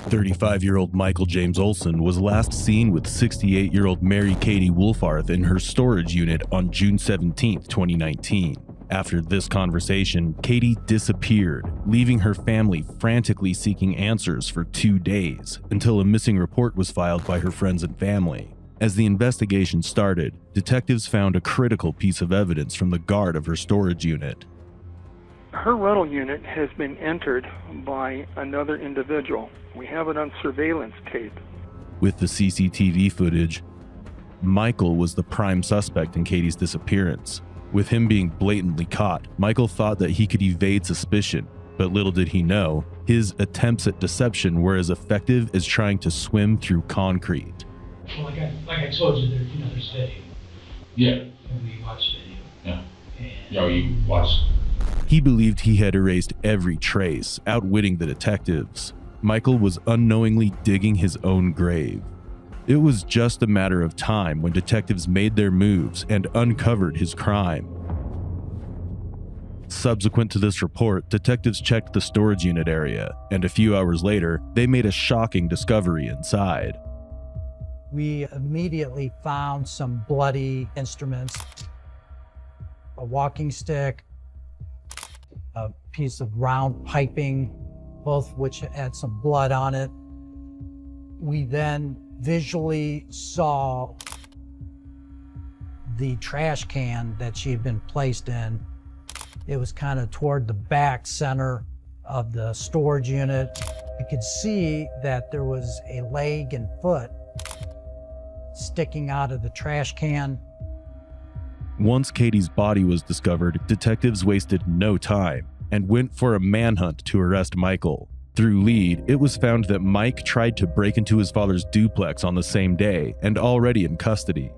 35-year-old Michael James Olson was last seen with 68-year-old Mary Katie Wolfarth in her storage unit on June 17, 2019. After this conversation, Katie disappeared, leaving her family frantically seeking answers for 2 days until a missing report was filed by her friends and family. As the investigation started, detectives found a critical piece of evidence from the guard of her storage unit. Her rental unit has been entered by another individual. We have it on surveillance tape. With the CCTV footage, Michael was the prime suspect in Katie's disappearance. With him being blatantly caught, Michael thought that he could evade suspicion, but little did he know, his attempts at deception were as effective as trying to swim through concrete. Well, like I told you, there's video. Yeah. And we watched video. Yeah. And Yeah, you watched. He believed he had erased every trace, outwitting the detectives. Michael was unknowingly digging his own grave. It was just a matter of time when detectives made their moves and uncovered his crime. Subsequent to this report, detectives checked the storage unit area, and a few hours later, they made a shocking discovery inside. We immediately found some bloody instruments, a walking stick, a piece of round piping, both which had some blood on it. We then visually saw the trash can that she had been placed in. It was kind of toward the back center of the storage unit. You could see that there was a leg and foot sticking out of the trash can. Once Katie's body was discovered, detectives wasted no time and went for a manhunt to arrest Michael. Through lead, it was found that Mike tried to break into his father's duplex on the same day and already in custody.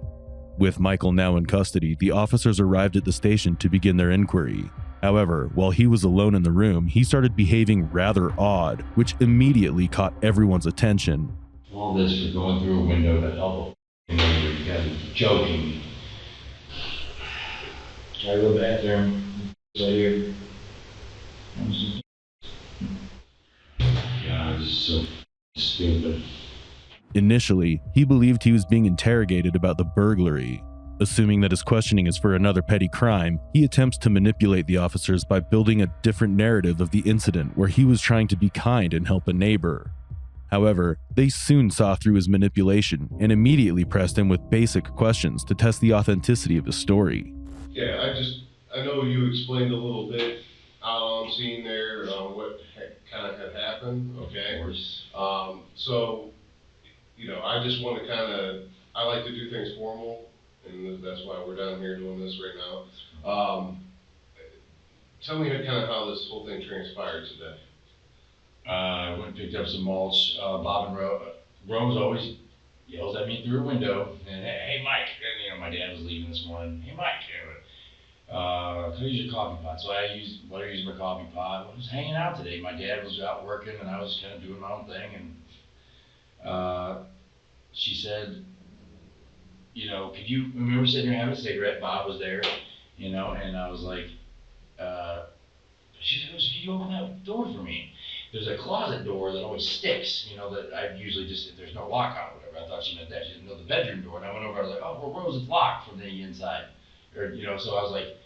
With Michael now in custody, the officers arrived at the station to begin their inquiry. However, while he was alone in the room, he started behaving rather odd, which immediately caught everyone's attention. All this for going through a window to help a neighbor. You guys are joking. Try to go to the bathroom. Right here. God, this is so stupid. Initially, he believed he was being interrogated about the burglary. Assuming that his questioning is for another petty crime, he attempts to manipulate the officers by building a different narrative of the incident where he was trying to be kind and help a neighbor. However, they soon saw through his manipulation and immediately pressed him with basic questions to test the authenticity of his story. Yeah, I know you explained a little bit how I'm seeing there, what kind of had happened, okay? Of course. So, I just want to I like to do things formal, and that's why we're down here doing this right now. Tell me kind of how this whole thing transpired today. I went and picked up some mulch. Bob and Rose always yells at me through a window, and hey Mike, and my dad was leaving this morning. Hey Mike, could I use your coffee pot? So I let her use my coffee pot. I was hanging out today. My dad was out working, and I was kind of doing my own thing. And she said, could you? We were sitting here having a cigarette. Bob was there, and I was like, she said, could you open that door for me? There's a closet door that always sticks, that I usually just, if there's no lock on it or whatever. I thought she meant that. She didn't know the bedroom door. And I went over, I was like, oh, well, Rose, it's locked from the inside. Or, so I was like,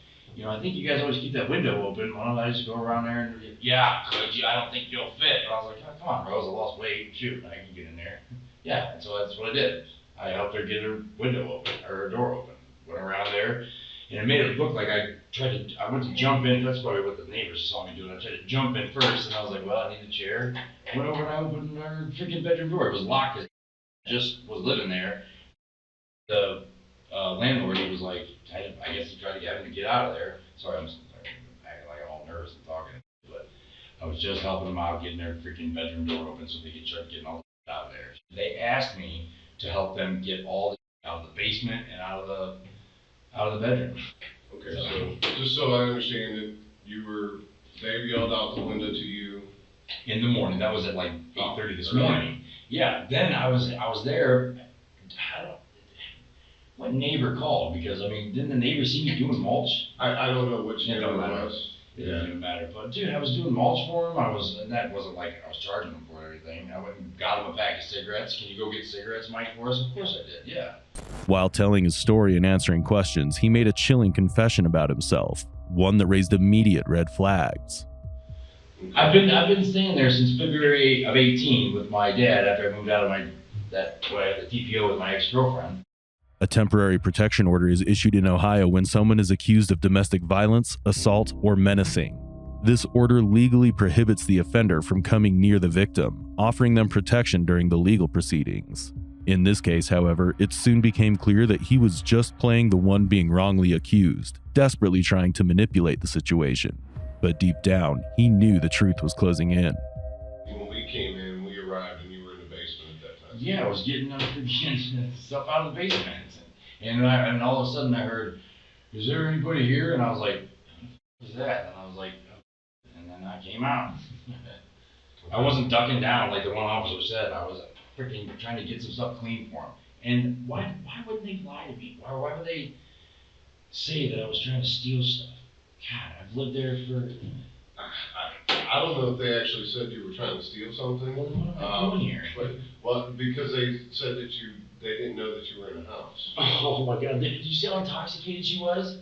I think you guys always keep that window open. Why don't I just go around there and, yeah, could you? I don't think you'll fit. And I was like, oh, come on, Rose, I lost weight. Shoot, I can get in there. Yeah, and so that's what I did. I helped her get her window open, or her door open. Went around there, and it made it look like I went to jump in. That's probably what the neighbors saw me doing. I tried to jump in first, and I was like, well, I need a chair. Went over and I opened our freaking bedroom door. It was locked. I just was living there. The landlord, he was like, I guess he tried to get me to get out of there. Sorry, I'm acting like I'm all nervous and talking, but I was just helping them out, getting their freaking bedroom door open so they could start getting all the out of there. They asked me to help them get all the out of the basement and out of the bedroom. Okay, so just so I understand it, they yelled out the window to you In the morning. That was at like 8:30 this morning. Yeah. Then I was there. What neighbor called? Because didn't the neighbor see me doing mulch? I don't know which neighbor it was. It doesn't even matter. But dude, I was doing mulch for him. And that wasn't like I was charging him for everything. I went and got him a pack of cigarettes. Can you go get cigarettes, Mike, for us? Of course I did, yeah. While telling his story and answering questions, he made a chilling confession about himself, one that raised immediate red flags. I've been staying there since February of 18 with my dad after I moved out of the TPO with my ex-girlfriend. A temporary protection order is issued in Ohio when someone is accused of domestic violence, assault, or menacing. This order legally prohibits the offender from coming near the victim, offering them protection during the legal proceedings. In this case, however, it soon became clear that he was just playing the one being wrongly accused, desperately trying to manipulate the situation. But deep down, he knew the truth was closing in. When we came in, we arrived and you were in the basement at that time. Yeah, I was getting stuff out of the basement. And all of a sudden I heard, "Is there anybody here?" And I was like, "What's that?" And I was like, and then I came out. I wasn't ducking down like the one officer said. I was freaking trying to get some stuff clean for him. And why wouldn't they lie to me? Why would they say that I was trying to steal stuff? God, I've lived there for... I don't know if they actually said you were trying to steal something. Well, what am I doing here? Because they said that they didn't know that you were in the house. Oh my God, did you see how intoxicated she was?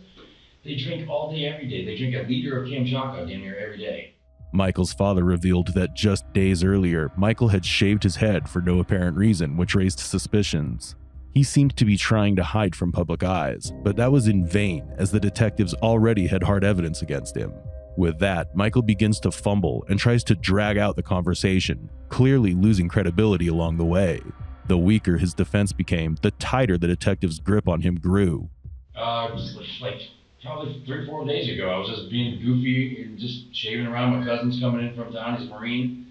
They drink all day, every day. They drink a liter of Kamchatka damn near every day. Michael's father revealed that just days earlier, Michael had shaved his head for no apparent reason, which raised suspicions. He seemed to be trying to hide from public eyes, but that was in vain as the detectives already had hard evidence against him. With that, Michael begins to fumble and tries to drag out the conversation, clearly losing credibility along the way. The weaker his defense became, the tighter the detective's grip on him grew. It was like probably 3 or 4 days ago. I was just being goofy and just shaving around. My cousin's coming in from town. He's a Marine.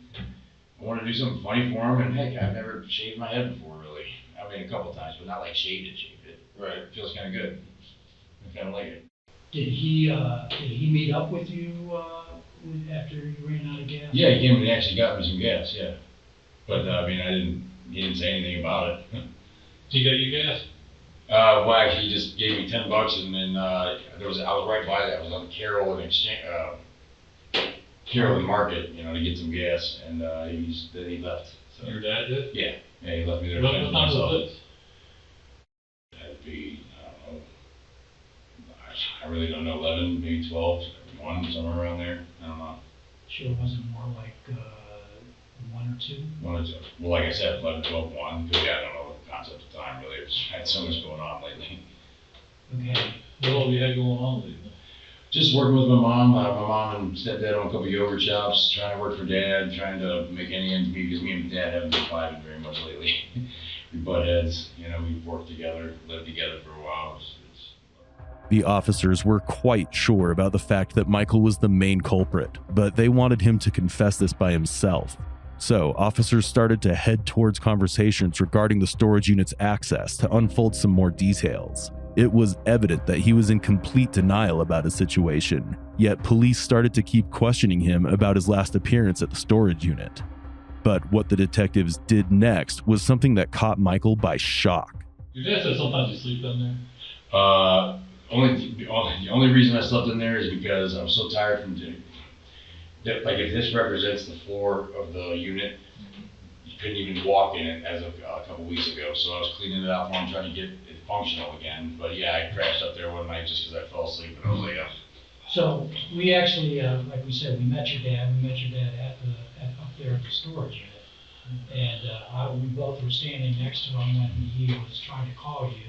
I wanted to do something funny for him, and heck, I've never shaved my head before, really. I mean, a couple times, but not like shaved it. Right. It feels kind of good. I kind of like it. Did he meet up with you after you ran out of gas? Yeah, he came and actually got me some gas, yeah. But, I mean, he didn't say anything about it. Did he get you gas? Well, actually, he just gave me $10, and then I was right by that. I was on Carroll and Carroll and Market, to get some gas, and then he left. So. Your dad did? Yeah, he left me there. What time was this? That'd be, I don't know. I really don't know, 11, maybe 12, 1, somewhere around there. I don't know. Sure it wasn't more like 1 or 2? 1 or 2. Well, like I said, 11, 12, 1. Because, yeah, I don't know the concept of time, really. I had so much going on lately. Okay. What all have you had going on lately? Just working with my mom. My mom and stepdad own a couple of yogurt shops, trying to work for dad, trying to make any ends meet, because me and dad haven't been vibing very much lately. We butt heads, we've worked together, lived together for a while. The officers were quite sure about the fact that Michael was the main culprit, but they wanted him to confess this by himself. So, officers started to head towards conversations regarding the storage unit's access to unfold some more details. It was evident that he was in complete denial about his situation, yet police started to keep questioning him about his last appearance at the storage unit. But what the detectives did next was something that caught Michael by shock. Your dad said sometimes you sleep down there? The only reason I slept in there is because I was so tired from doing that. Like, if this represents the floor of the unit, you couldn't even walk in it as of a couple weeks ago. So I was cleaning it out for him, trying to get it functional again. But yeah, I crashed up there one night just because I fell asleep and I was like, So we actually, like we said, we met your dad. We met your dad up there at the storage unit. And we both were standing next to him when he was trying to call you.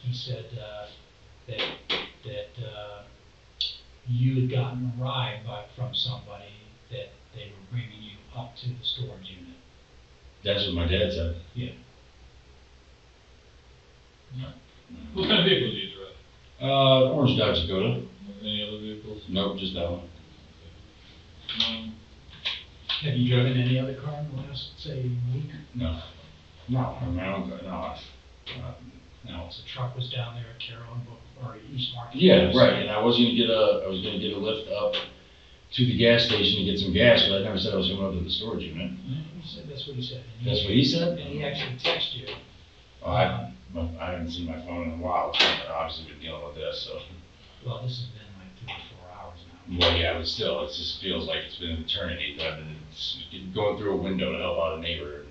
He said that you had gotten a ride from somebody, that they were bringing you up to the storage unit. That's what my dad said. Yeah. What kind of vehicle did you drive? Orange Dodge Dakota. Any other vehicles? Nope, just that one. Have you driven any other car in the last, say, week? No. No, my own car, no. No. So the truck was down there at Carroll or East Market. Yeah, right. And I was gonna get a lift up to the gas station to get some gas, but I never said I was going up to the storage unit. He said that's what he said. That's what he said? And he actually texted you. I haven't seen my phone in a while. I've obviously been dealing with this, so. Well, this has been like Well, yeah, but still, it just feels like it's been an eternity that I've been going through a window to help out a neighbor.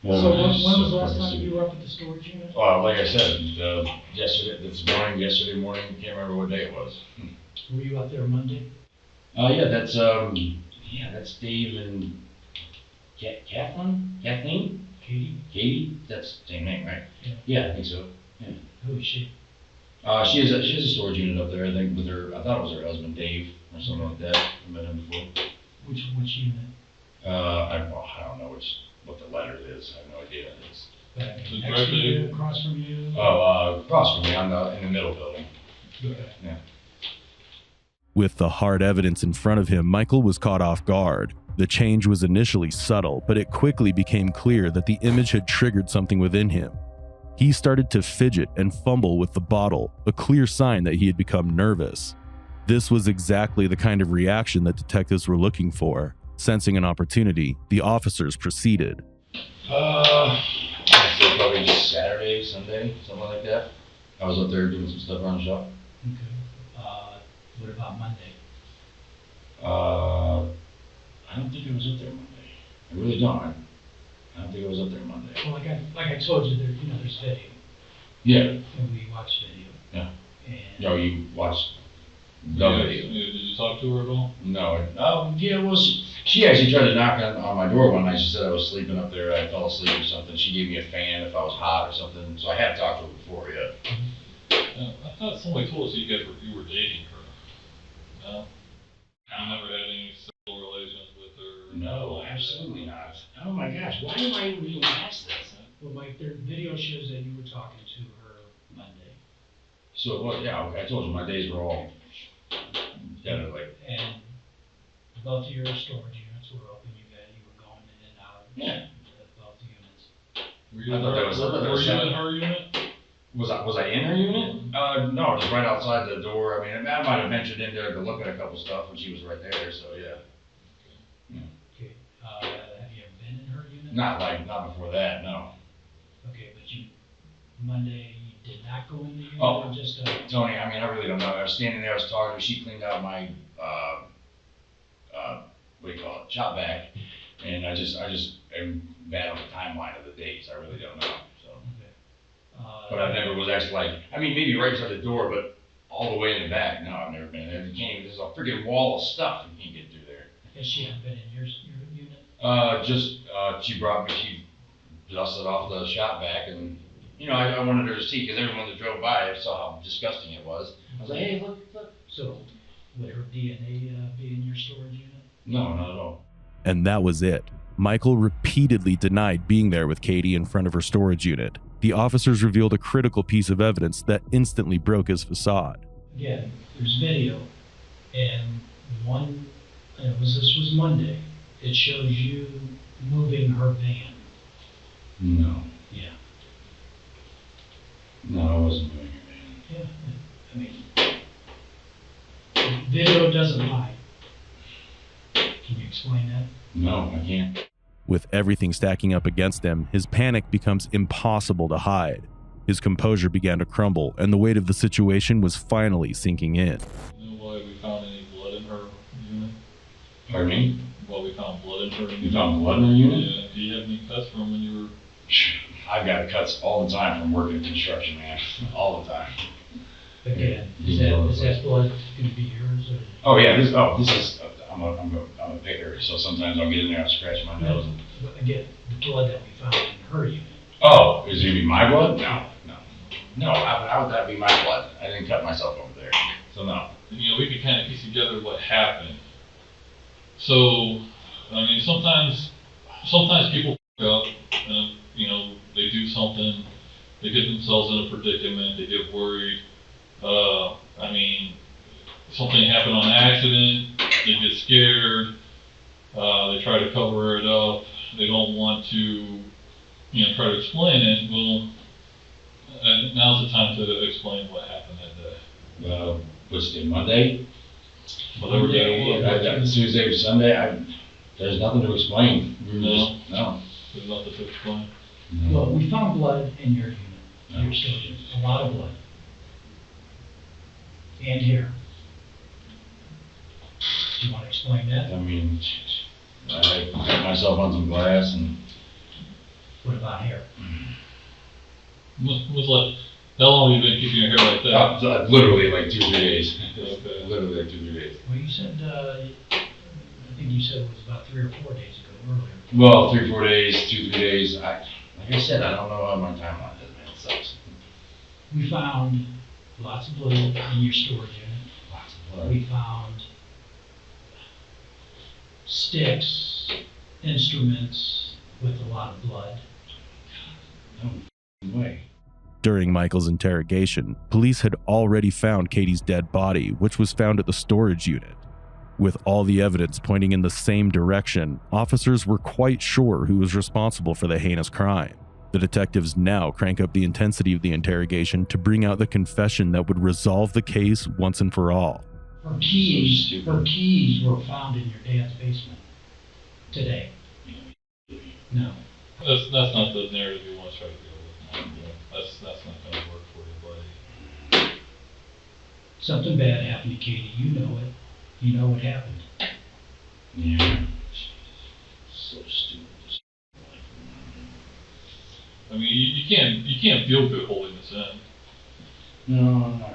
So when was the last time you were up at the storage unit? Like I said, yesterday morning, can't remember what day it was. Were you up there Monday? Yeah, that's Dave and Kathleen? Katie? That's the same name, right? Yeah, I think so. Yeah. Who is she? She has a storage unit up there, I think, with her, I thought it was her husband Dave, or something like that. I met him before. Which unit? I don't know what the letter is, I have no idea. Next to you, across from you? Across from me, in the middle building. Okay. Yeah. With the hard evidence in front of him, Michael was caught off guard. The change was initially subtle, but it quickly became clear that the image had triggered something within him. He started to fidget and fumble with the bottle, a clear sign that he had become nervous. This was exactly the kind of reaction that detectives were looking for. Sensing an opportunity, the officers proceeded. I'd say probably Saturday, Sunday, something like that. I was up there doing some stuff around the shop. Okay. What about Monday? I don't think I was up there Monday. I really don't. I don't think I was up there Monday. Well, like I told you, there's video, Yeah. and we watched video. Yeah. And No, you watched the video. Did you talk to her at all? No. Yeah, well, she actually tried to knock on my door one night. She said I was sleeping up there. I fell asleep or something. She gave me a fan if I was hot or something. So I had talked to her before, yeah. I thought somebody told us you were dating her. No? You never had any sexual relations with her? No, absolutely not. Oh my gosh, why am I even being asked this? Well, Mike, their video shows that you were talking to her Monday. So, well, yeah, okay, I told you my days were all like, And both of your storage units were open. You were going in and out yeah. of both units. Were you I thought that was- I thought that was in separate. her unit? Was I in her unit? No, just right outside the door. I mean, I might have ventured in there to look at a couple stuff when she was right there, so yeah. Okay. Have you ever been in her unit? Not before that, no. Okay, but Monday, you did not go in the unit Oh. or just, Tony, I mean, I really don't know. I was standing there, I was talking to her, she cleaned out my, what do you call it, shop vac. And I just am bad on the timeline of the dates. I really don't know, so. But I never was actually like, I mean, maybe right beside the door, but all the way in the back. No, I've never been there. You can't even, there's a freaking wall of stuff you can't get through there. Has she ever been in your unit? She brought me, she dusted off the shop vac and, you know, I wanted her to see, because everyone that drove by saw how disgusting it was. I was like, hey, look. So, would her DNA be in your storage unit? No, not at all. And that was it. Michael repeatedly denied being there with Katie in front of her storage unit. The officers revealed a critical piece of evidence that instantly broke his facade. Again, there's video, and this was Monday. It shows you moving her van. No. Yeah. No, I wasn't doing it, man. Yeah. I mean, video doesn't lie. Can you explain that? No, I can't. With everything stacking up against him, his panic becomes impossible to hide. His composure began to crumble, and the weight of the situation was finally sinking in. You know why we found any blood in her unit? Pardon me? Why we found blood in her unit? You found blood in her unit? Yeah. Do you have any cuts from when you were? I've got cuts all the time from working in construction, man. All the time. Again, is that blood going to be yours? Or? Oh yeah, this is. I'm a picker, so sometimes I'll get in there and scratch my nose. Again, the blood that we found in her unit. Oh, is it gonna be my blood? No. How would that be my blood? I didn't cut myself over there, so no. You know, we could kind of piece together what happened. So, I mean, sometimes people f up, and you know, they do something, they get themselves in a predicament, they get worried. I mean, something happened on accident, they get scared, they try to cover it up, they don't want to, you know, try to explain it. Well, now's the time to explain what happened that day. Which day, Monday? Whatever day it was. Tuesday or Sunday, there's nothing to explain. No. No. There's nothing to explain. Well, we found blood in your unit, your storage unit, a lot of blood. And hair. You want to explain that? I mean, I cut myself on some glass and What about hair? Was like, how long have you been keeping your hair like that? literally like 2 or 3 days. Okay. Literally like 2 or 3 days. Well, you said, I think you said it was about 3 or 4 days ago, earlier. Well, 3 or 4 days, 2 or 3 days. Like I said, I don't know how my timeline is, man. It sucks. We found lots of blood in your storage unit. Lots of blood. We found sticks, instruments with a lot of blood. No f***ing way. During Michael's interrogation, police had already found Katie's dead body, which was found at the storage unit. With all the evidence pointing in the same direction, officers were quite sure who was responsible for the heinous crime. The detectives now crank up the intensity of the interrogation to bring out the confession that would resolve the case once and for all. Her keys were found in your dad's basement today. No. That's not the narrative you want to try to deal with. That's not going to work for you, buddy. Something bad happened to Katie. You know it. You know what happened. Yeah. So stupid. I mean, you can't feel good holding this in. No, not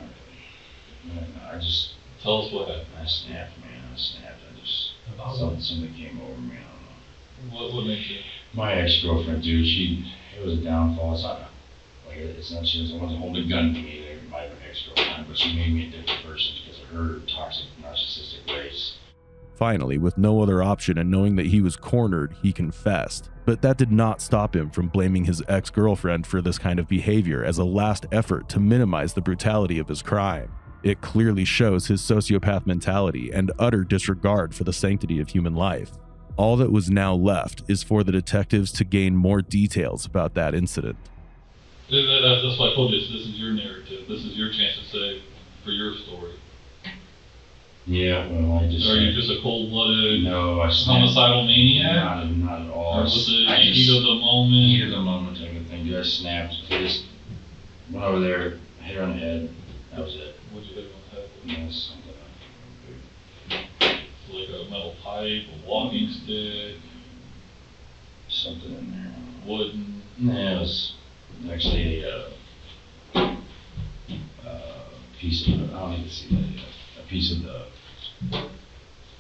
really. I just, Tell us what happened. I snapped, man. I snapped. I just, About what? something came over me. I don't know. What makes you? My ex-girlfriend, dude, it was a downfall. It's not, like, it's not, she wasn't holding a gun to me. It might have been ex-girlfriend, but she made me a different person because of her toxic, narcissistic ways. Finally, with no other option and knowing that he was cornered, he confessed. But that did not stop him from blaming his ex-girlfriend for this kind of behavior as a last effort to minimize the brutality of his crime. It clearly shows his sociopath mentality and utter disregard for the sanctity of human life. All that was now left is for the detectives to gain more details about that incident. That's why I told you, this is your narrative. This is your chance to say for your story. Yeah, well, I just... Are you just a cold-blooded, No, I snapped. homicidal maniac? Not at all. Or was it I heat of the moment? Heat of the moment type of thing. Dude, I snapped. I just went over there, hit her on the head. That was it. What'd you hit on the head with? You know, something. Like a metal pipe, a walking stick, Something in there. wooden? Yeah, it was actually a piece of, I don't even see that, a piece of the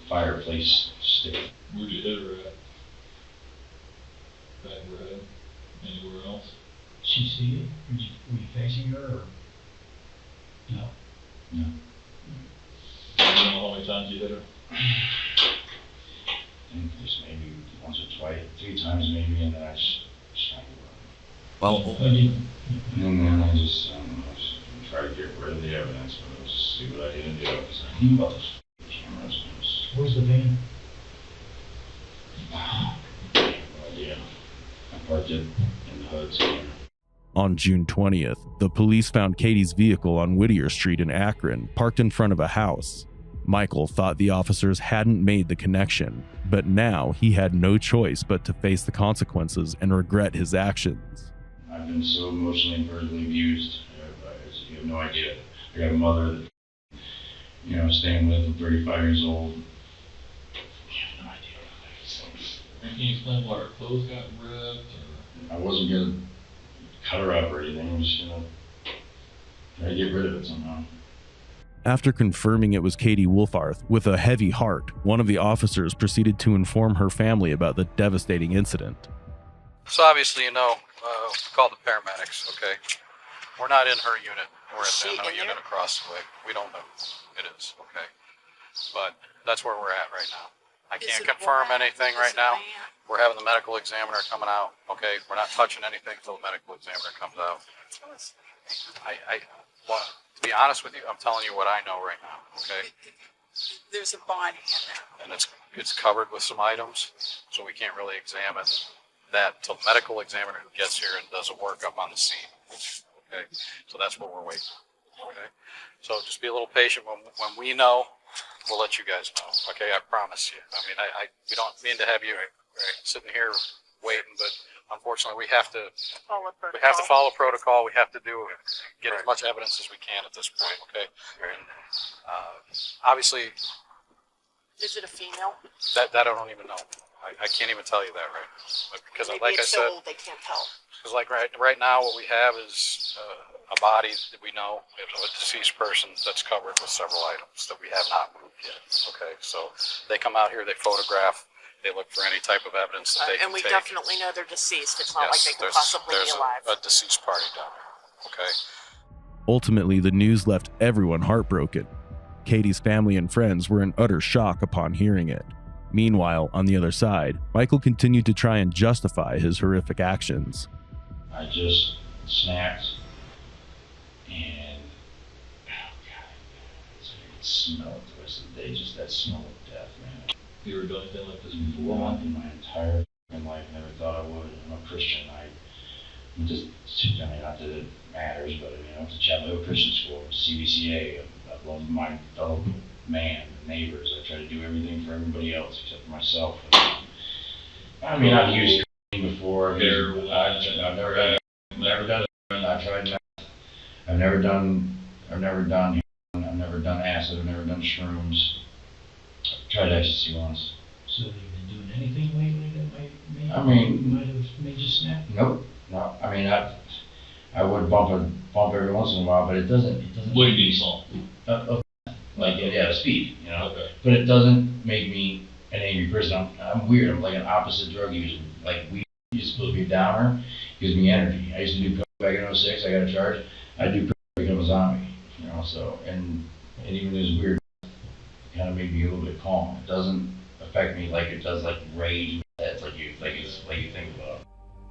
fireplace stick. Where'd you hit her at? Back of her head? Anywhere else? Did she see you? Were you facing her or? No. You don't know how many times you hit her? I think there's maybe once or twice, 3 times maybe, and then I just shot her. You didn't. And then I just try to get rid of the evidence, but let's see what I didn't do, because I knew about those cameras. And it was, Where's the vein? no idea. I parked it in the hood somewhere. On June 20th, the police found Katie's vehicle on Whittier Street in Akron, parked in front of a house. Michael thought the officers hadn't made the connection, but now he had no choice but to face the consequences and regret his actions. I've been so emotionally and verbally abused. You have no idea. I got a mother that, you know, staying with, I'm 35 years old. You have no idea what I can say. And can you explain why her clothes got ripped? Or? I wasn't gonna cut her up or anything. I was just gonna try to get rid of it somehow. After confirming it was Katie Wolfarth, with a heavy heart, one of the officers proceeded to inform her family about the devastating incident. So obviously, you know, we called the paramedics, okay? We're not in her unit. We're in the unit across the way. We don't know who it is, okay? But that's where we're at right now. I can't confirm anything right now. We're having the medical examiner coming out, okay? We're not touching anything until the medical examiner comes out. Well, to be honest with you, I'm telling you what I know right now, okay? There's a body in there. And it's covered with some items, so we can't really examine that till the medical examiner who gets here and does a workup on the scene. Okay, so that's what we're waiting. Okay, so just be a little patient. When we know, we'll let you guys know. Okay, I promise you. I mean, we don't mean to have you sitting here waiting, but unfortunately, we have to follow protocol. We have to get as much evidence as we can at this point. Okay, and obviously, Is it a female? That I don't even know. I can't even tell you that right now. Because Maybe like I it's said, so old they can't tell. because like right now what we have is a body that we know of a deceased person that's covered with several items that we have not moved yet. Okay, so they come out here, they photograph, they look for any type of evidence that they can And we take. definitely know they're deceased. It's not like they could possibly be alive. There's a deceased party down there. Okay. Ultimately, the news left everyone heartbroken. Katie's family and friends were in utter shock upon hearing it. Meanwhile, on the other side, Michael continued to try and justify his horrific actions. I just snapped, and oh god, I could smell it the rest of the day. Just that smell of death, man. You ever done anything like this Before before? in my entire life, never thought I would. I'm a Christian. I'm just, I mean, not that it matters, but I went to Chapel Hill Christian School, CBCA. I love my fellow man, neighbors. I try to do everything for everybody else except for myself. I mean, I've used cocaine before. I've never done it. I've tried meth. I've never done heroin. I've never done acid. I've never done shrooms. I've tried ecstasy once. So have you been doing anything lately that might have made you snap? Nope. No. I mean, I would bump every once in a while, but it doesn't. What do you mean, salt? Like speed, you know. Okay. But it doesn't make me an angry person. I'm weird. I'm like an opposite drug user. Like weed is supposed to be a downer, gives me energy. I used to do pills back in 06. I got a charge. I do pills, become a zombie. You know. So and even this weird kind of made me a little bit calm. It doesn't affect me like it does like rage. That's like you think about.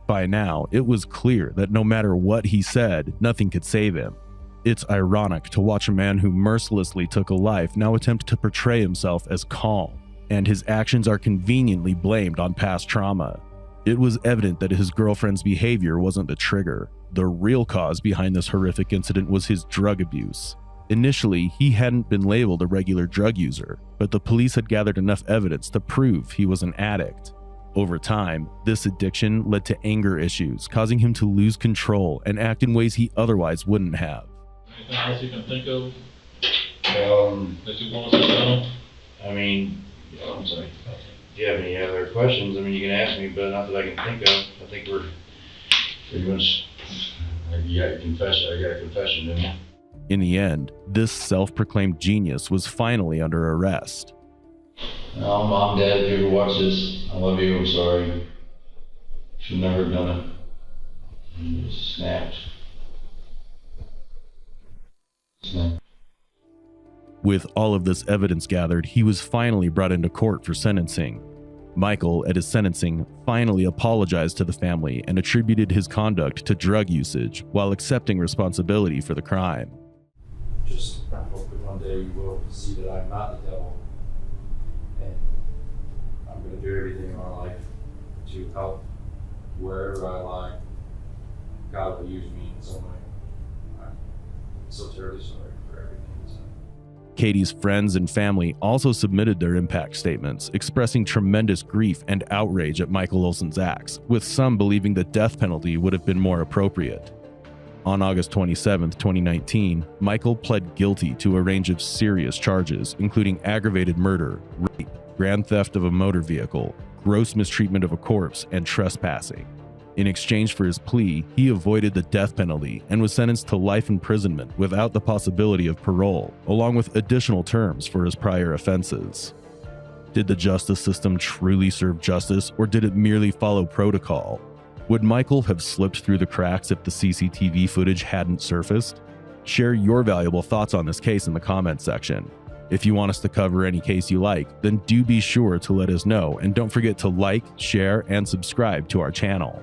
By now, it was clear that no matter what he said, nothing could save him. It's ironic to watch a man who mercilessly took a life now attempt to portray himself as calm, and his actions are conveniently blamed on past trauma. It was evident that his girlfriend's behavior wasn't the trigger. The real cause behind this horrific incident was his drug abuse. Initially, he hadn't been labeled a regular drug user, but the police had gathered enough evidence to prove he was an addict. Over time, this addiction led to anger issues, causing him to lose control and act in ways he otherwise wouldn't have. Anything else you can think of that you want us to know? I mean, I'm sorry. Do you have any other questions? I mean, you can ask me, but not that I can think of. I think we're pretty much. You got your confession. I got a confession, didn't you? In the end, this self-proclaimed genius was finally under arrest. No, Mom, Dad, if you ever watch this, I love you. I'm sorry. Should never have done it. You just snapped. With all of this evidence gathered, he was finally brought into court for sentencing. Michael, at his sentencing, finally apologized to the family and attributed his conduct to drug usage while accepting responsibility for the crime. Just hope that one day you will see that I'm not the devil, and I'm going to do everything in my life to help wherever I lie. God will use me in some way. I'm so terribly sorry for everything he's done. Katie's friends and family also submitted their impact statements, expressing tremendous grief and outrage at Michael Olson's acts, with some believing the death penalty would have been more appropriate. On August 27, 2019, Michael pled guilty to a range of serious charges, including aggravated murder, rape, grand theft of a motor vehicle, gross mistreatment of a corpse, and trespassing. In exchange for his plea, he avoided the death penalty and was sentenced to life imprisonment without the possibility of parole, along with additional terms for his prior offenses. Did the justice system truly serve justice, or did it merely follow protocol? Would Michael have slipped through the cracks if the CCTV footage hadn't surfaced? Share your valuable thoughts on this case in the comments section. If you want us to cover any case you like, then do be sure to let us know, and don't forget to like, share, and subscribe to our channel.